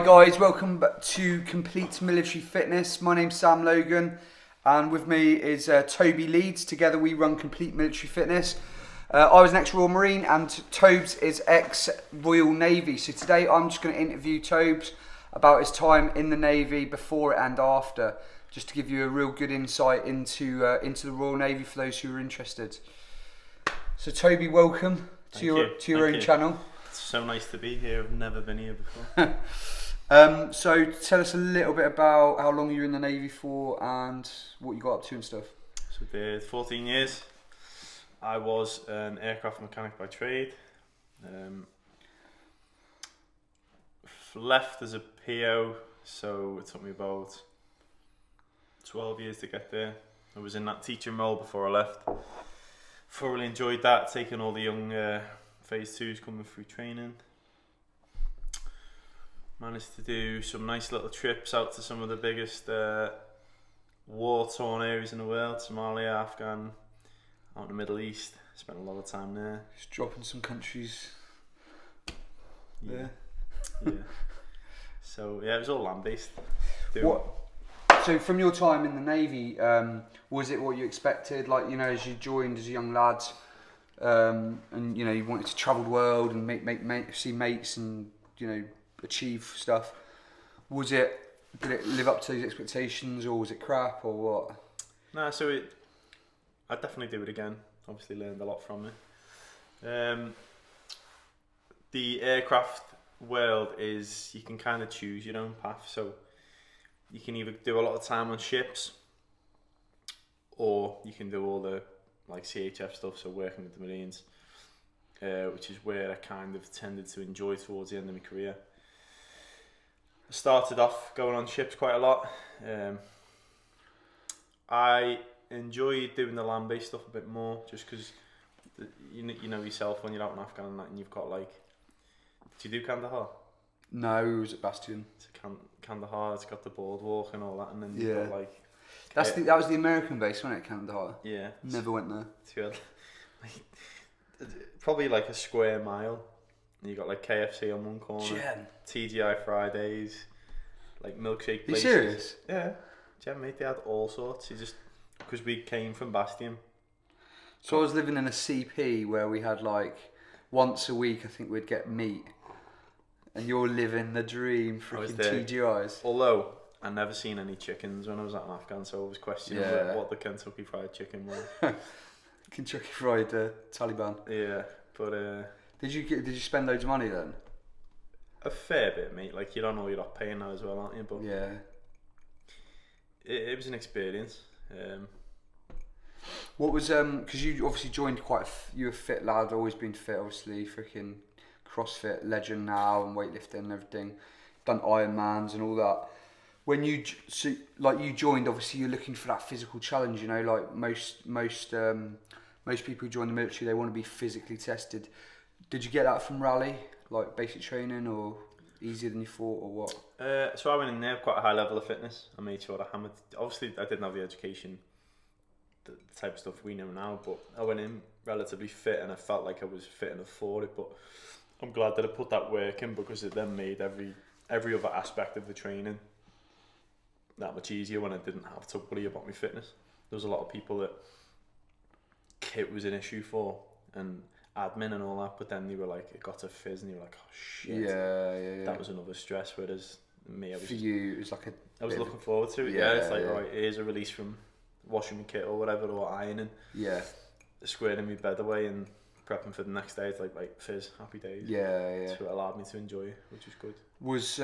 Guys, welcome back to Complete Military Fitness. My name's Sam Logan, and with me is Toby Leeds. Together we run Complete Military Fitness. I was an ex-Royal Marine and Tobes is ex-Royal Navy. So today I'm just going to interview Tobes about his time in the Navy before and after, just to give you a real good insight into the Royal Navy for those who are interested. So Toby, welcome to your own channel. It's so nice to be here. I've never been here before. So tell us a little bit about how long you were in the Navy for and what you got up to and stuff. So did 14 years. I was an aircraft mechanic by trade. Left as a PO, so it took me about 12 years to get there. I was in that teaching role before I left. Thoroughly enjoyed that, taking all the young phase 2s coming through training. Managed to do some nice little trips out to some of the biggest war-torn areas in the world. Somalia, Afghan, out in the Middle East. Spent a lot of time there. Just dropping some countries there. Yeah. So yeah, it was all land-based. So from your time in the Navy, was it what you expected? Like, you know, as you joined as a young lad, and you know, you wanted to travel the world and see mates and, you know, achieve stuff. Did it live up to those expectations, or was it crap, or what? Nah, I'd definitely do it again. Obviously learned a lot from it. The aircraft world is, you can kind of choose your own path, so you can either do a lot of time on ships, or you can do all the like CHF stuff, so working with the Marines, which is where I kind of tended to enjoy towards the end of my career. I started off going on ships quite a lot. I enjoyed doing the land-based stuff a bit more, just because you know yourself when you're out in Afghan and that, and you've got like, did you do Kandahar? No, it was at Bastion. It's Kandahar, it's got the boardwalk and all that, and then you've got like... That was the American base, wasn't it, Kandahar? Yeah. Never went there. So probably like a square mile. And you got like KFC on one corner, TGI Fridays, like milkshake places. Are you serious? Yeah. Mate, they had all sorts. Because we came from Bastion. So I was living in a CP where we had like once a week, I think we'd get meat. And you're living the dream, freaking TGIs. Although I never seen any chickens when I was at Afghan, so I was questioning what the Kentucky Fried Chicken was. Kentucky Fried Taliban. Yeah, but did you spend loads of money then? A fair bit, mate. Like, you're not paying that as well, aren't you? But yeah, it was an experience. What was because you obviously joined you were a fit lad, always been fit, obviously, freaking CrossFit legend now and weightlifting and everything, done Ironmans and all that. When you joined, obviously you're looking for that physical challenge, you know, like most people who join the military, they want to be physically tested. Did you get that from rally, like basic training, or easier than you thought, or what? So I went in there with quite a high level of fitness. I made sure I hammered. Obviously, I didn't have the education, the type of stuff we know now, but I went in relatively fit, and I felt like I was fit enough for it. But I'm glad that I put that work in, because it then made every other aspect of the training that much easier when I didn't have to worry about my fitness. There was a lot of people that kit was an issue for, and admin and all that, but then they were like, it got to fizz, and you were like, oh shit. Yeah. That was another stress, whereas me, for you, it was like I was looking forward to it. Yeah, it's like, right, here's a release from washing my kit or whatever, or ironing. Yeah. Squaring my bed away and prepping for the next day. It's like, right, fizz, happy days. Yeah. So it allowed me to enjoy it, which was good. Was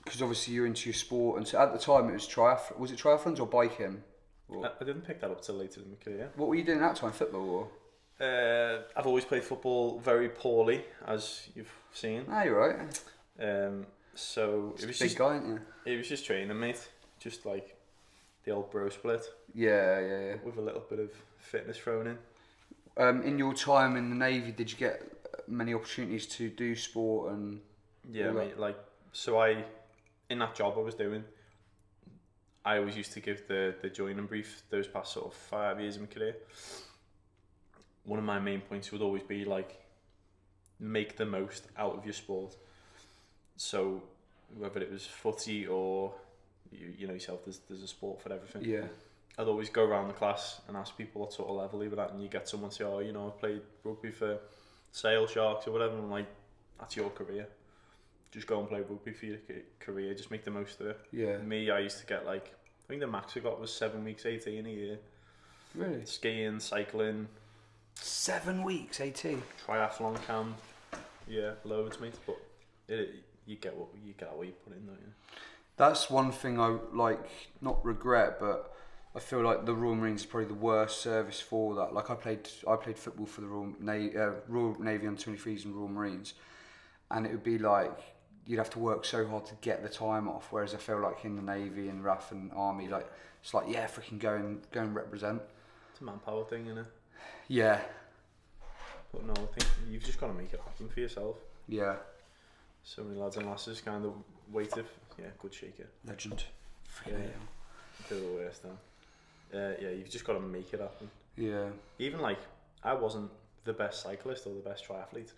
because obviously you're into your sport, and so at the time it was triathlon. Was it triathlons or biking? Or? I didn't pick that up till later in my career. What were you doing at that time? Football or? I've always played football very poorly, as you've seen. Ah, you're right. So it was big guy, isn't you? It was just training, mate. Just like the old bro split. Yeah. With a little bit of fitness thrown in. In your time in the Navy, did you get many opportunities to do sport and? Yeah, mate. Like, in that job I was doing, I always used to give the joining brief those past sort of 5 years of my career. One of my main points would always be like, make the most out of your sport. So whether it was footy or you know yourself, there's a sport for everything. Yeah. I'd always go around the class and ask people what sort of level they were at, and you get someone say, oh, you know, I played rugby for Sale Sharks or whatever, and I'm like, that's your career. Just go and play rugby for your career, just make the most of it. Yeah. Me, I used to get like, I think the max I got was 7 weeks, 18 a year. Really? Skiing, cycling. 7 weeks, 18. Triathlon camp. Yeah, loads, mate, but you get what you put in, don't you? That's one thing I like, not regret, but I feel like the Royal Marines is probably the worst service for that. Like I played football for the Royal Navy under 23s and Royal Marines, and it would be like you'd have to work so hard to get the time off. Whereas I feel like in the Navy and RAF and Army, like it's like yeah, freaking go and represent. It's a manpower thing, isn't it? Yeah. But no, I think you've just got to make it happen for yourself. Yeah. So many lads and lasses kind of waited. Yeah, good shaker. Legend. Yeah, they're the worst then. Yeah, you've just got to make it happen. Yeah. Even like, I wasn't the best cyclist or the best triathlete.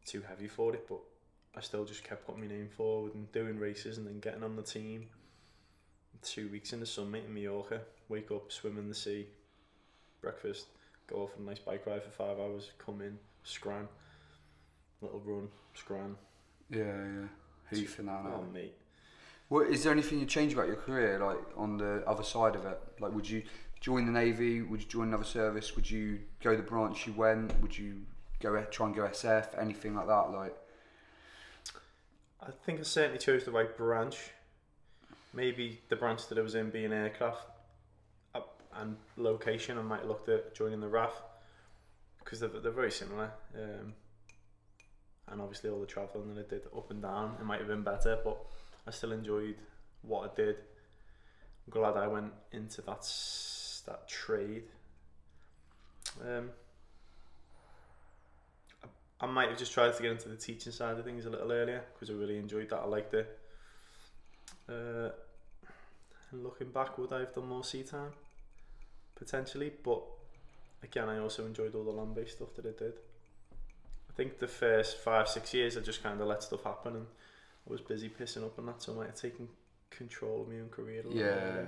Too heavy for it, but I still just kept putting my name forward and doing races and then getting on the team. 2 weeks in the sun, mate, in Mallorca. Wake up, swim in the sea, breakfast, go off on a nice bike ride for 5 hours, come in, scram, little run, scram. Yeah. Hoof and that. Oh, mate. What is there anything you change about your career, like on the other side of it? Like, would you join the Navy? Would you join another service? Would you go the branch you went? Would you go try and go SF? Anything like that? Like, I think I certainly chose the right branch. Maybe the branch that I was in being aircraft and location, I might have looked at joining the RAF because they're very similar. And obviously all the travelling that I did up and down, it might have been better, but I still enjoyed what I did. I'm glad I went into that trade. I might have just tried to get into the teaching side of things a little earlier because I really enjoyed that. I liked it. And looking back, would I have done more sea time? Potentially, but again, I also enjoyed all the land-based stuff that I did. I think the first 5-6 years I just kind of let stuff happen and I was busy pissing up and that, so I might have taken control of my own career a little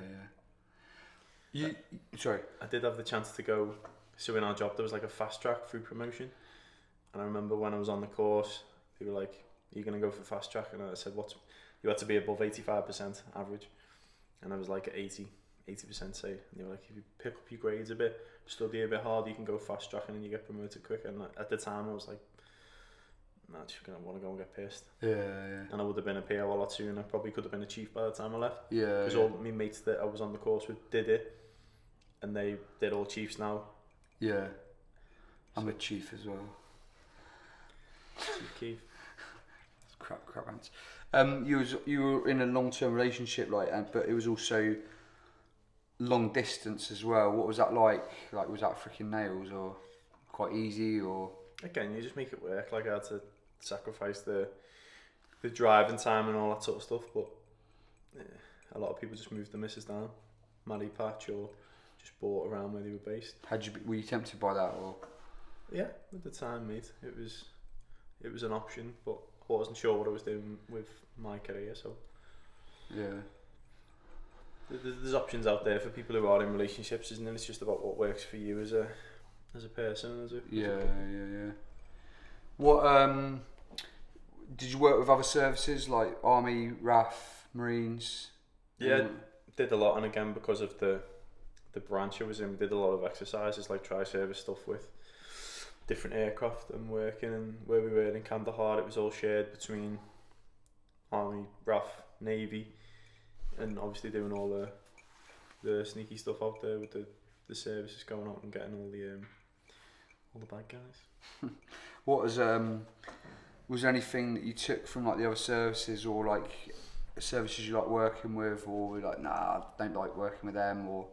bit. Sorry. I did have the chance to go, so in our job there was like a fast track through promotion, and I remember when I was on the course, they were like, are you going to go for fast track? And I said, you had to be above 85% average, and I was like at 80% say, and they were like, if you pick up your grades a bit, study a bit harder, you can go fast track and then you get promoted quicker. And at the time I was like, nah, just gonna want to go and get pissed. Yeah. And I would have been a PO a lot sooner. Probably could have been a chief by the time I left. Yeah. Because all my mates that I was on the course with did it, and they're all chiefs now. Yeah. I'm a chief as well. Chief. Crap ants. You were in a long-term relationship, but it was also long distance as well. What was that like? Like, was that freaking nails or quite easy or? Again, you just make it work. Like, I had to sacrifice the driving time and all that sort of stuff, but a lot of people just moved the missus down, Maddie Patch, or just bought around where they were based. Were you tempted by that or? Yeah, at the time, mate, it was an option, but I wasn't sure what I was doing with my career, so yeah. There's options out there for people who are in relationships, isn't it? It's just about what works for you as a person, Yeah. What did you work with other services like Army, RAF, Marines? Yeah, did a lot, and again because of the branch I was in, we did a lot of exercises like tri-service stuff with different aircraft and working, and where we were in Kandahar, it was all shared between Army, RAF, Navy, and obviously doing all the sneaky stuff out there with the services going out and getting all the bad guys. What was there anything that you took from like the other services, or like services you like working with, or were like, nah, I don't like working with them, or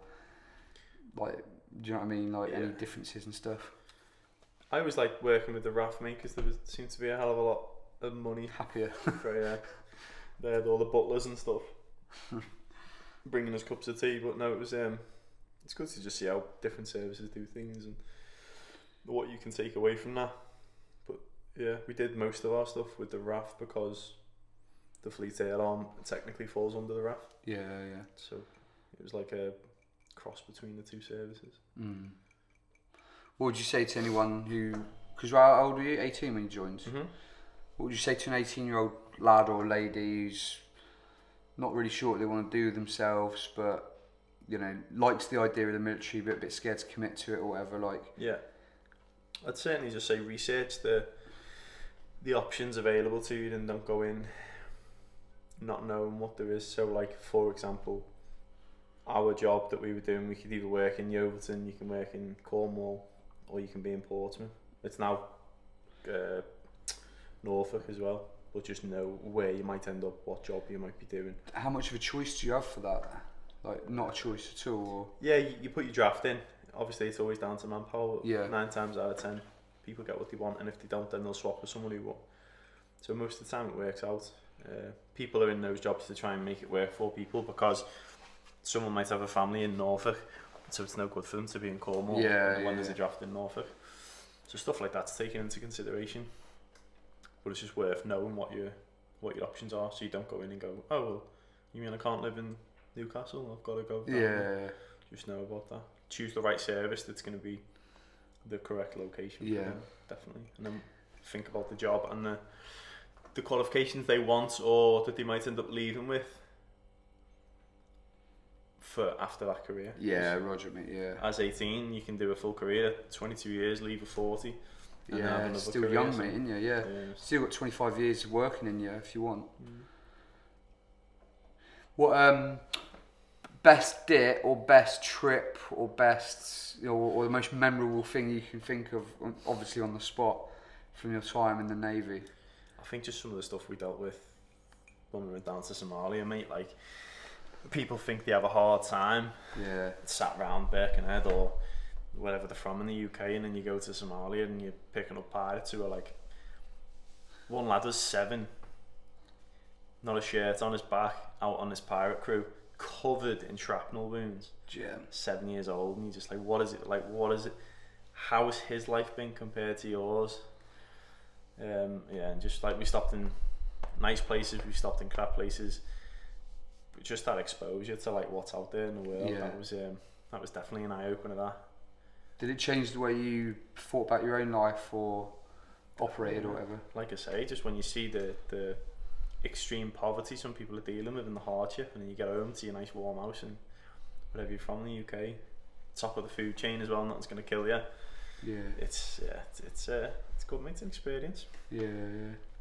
like, do you know what I mean? Like any differences and stuff. I always liked working with the RAF, mate, because there seemed to be a hell of a lot of money. Happier. They had all the butlers and stuff bringing us cups of tea, but no, it was it's good to just see how different services do things and what you can take away from that. But yeah, we did most of our stuff with the RAF because the Fleet Air Arm technically falls under the RAF. Yeah, yeah. So it was like a cross between the two services. Mm. What would you say to anyone who, because how old were you? 18 when you joined. Mm-hmm. What would you say to an 18-year-old lad or lady who's not really sure what they want to do with themselves, but likes the idea of the military, but a bit scared to commit to it or whatever? Like, yeah, I'd certainly just say research the options available to you, and don't go in not knowing what there is. So, like, for example, our job that we were doing, we could either work in Yeovilton, you can work in Cornwall, or you can be in Portsmouth. It's now Norfolk as well, but just know where you might end up, what job you might be doing. how much of a choice do you have for that? Like, not a choice at all? Or? Yeah, you put your draft in. Obviously, it's always down to manpower. Yeah. 9 times out of 10, people get what they want, and if they don't, then they'll swap with someone who will. So most of the time it works out. People are in those jobs to try and make it work for people, because someone might have a family in Norfolk, so it's no good for them to be in Cornwall when there's a draft in Norfolk. So stuff like that's taken into consideration. But it's just worth knowing what your options are, so you don't go in and go, oh well, you mean I can't live in Newcastle? I've got to go down there. Just know about that. Choose the right service that's going to be the correct location for them, definitely. And then think about the job and the qualifications they want, or that they might end up leaving with for after that career. Yeah, Roger, mate, yeah. As 18, you can do a full career. 22 years, leave at 40. And have another still career, young, mate, ain't you? Yeah. Still got 25 years of working in you if you want. What best dit or best trip or best or the most memorable thing you can think of, obviously on the spot, from your time in the Navy? I think just some of the stuff we dealt with when we went down to Somalia, mate. Like, people think they have a hard time. Yeah. Sat round Birkenhead or wherever they're from in the UK, and then you go to Somalia and you're picking up pirates who are like, one lad was 7, not a shirt on his back, out on his pirate crew, covered in shrapnel wounds. Yeah. 7 years old, and you're just like, what is it? Like, what is it? How has his life been compared to yours? And just like, we stopped in nice places, we stopped in crap places, but just that exposure to like what's out there in the world, that was definitely an eye opener. That did it change the way you thought about your own life or operated or whatever? Like I say, just when you see the extreme poverty some people are dealing with and the hardship, and then you get home to your nice warm house and whatever you're from the UK, top of the food chain as well, nothing's going to kill you. Yeah, it's good, mate. It's an experience. Yeah.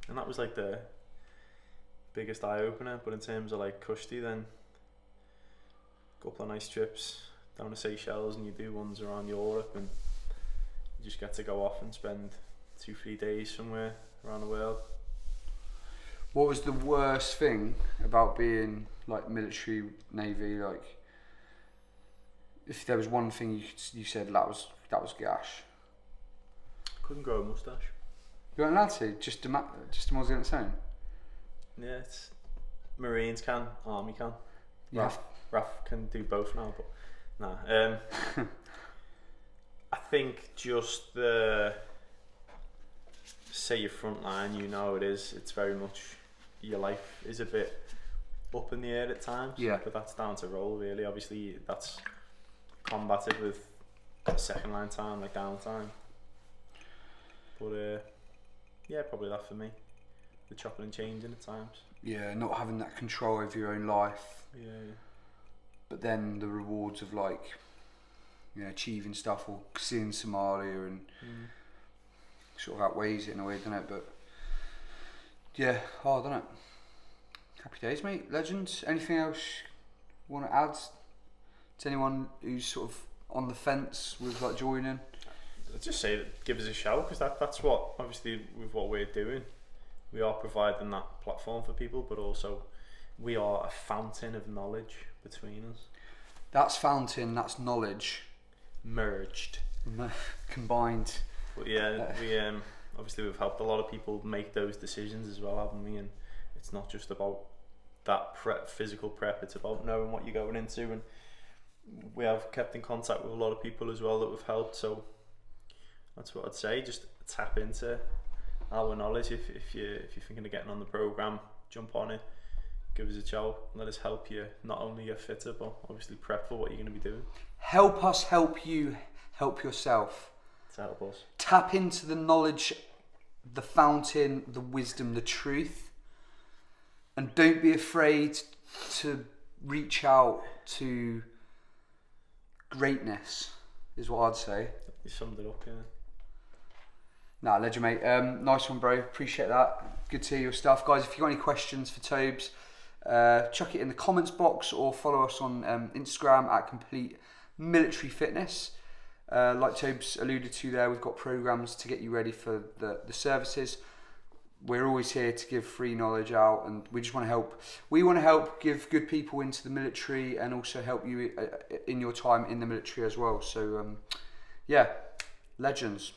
And that was like the biggest eye opener. But in terms of like custody, then a couple of nice trips down to Seychelles, and you do ones around Europe, and you just get to go off and spend 2-3 days somewhere around the world. What was the worst thing about being like military, Navy? Like, if there was one thing you said that was gash. Couldn't grow a moustache. You weren't allowed to? Just a Mozzie on its own? Yeah, it's Marines can, Army can. Yeah. RAF can do both now, but nah. I think just say your front line, it's very much, your life is a bit up in the air at times. Yeah. But that's down to role, really. Obviously, that's combated with second line time, like downtime. But probably that for me. The chopping and changing at times. Yeah, not having that control over your own life. Yeah. But then the rewards of like, achieving stuff or seeing Somalia and sort of outweighs it in a way, doesn't it? But yeah, hard, isn't it? Happy days, mate. Legends. Anything else you want to add to anyone who's sort of on the fence with like joining? I'd just say that give us a shout, because that's what, obviously, with what we're doing, we are providing that platform for people, but also we are a fountain of knowledge between us. That's fountain, that's knowledge. Merged. Combined. But yeah, we obviously we've helped a lot of people make those decisions as well, haven't we? And it's not just about that physical prep, it's about knowing what you're going into, and we have kept in contact with a lot of people as well that we've helped, so that's what I'd say. Just tap into our knowledge if you're thinking of getting on the programme. jump on it, give us a shout, let us help you not only get fitter, but obviously prep for what you're going to be doing. Help us help you help yourself. To help us. Tap into the knowledge, the fountain, the wisdom, the truth. And don't be afraid to reach out to greatness, is what I'd say. You summed it up, yeah. Nah, legend, mate. Nice one, bro. Appreciate that. Good to hear your stuff. Guys, if you've got any questions for Tobes, chuck it in the comments box or follow us on Instagram at Complete Military Fitness. Like Tobes alluded to there, we've got programs to get you ready for the services. We're always here to give free knowledge out, and we just want to help. We want to help give good people into the military and also help you in your time in the military as well. So, yeah, legends.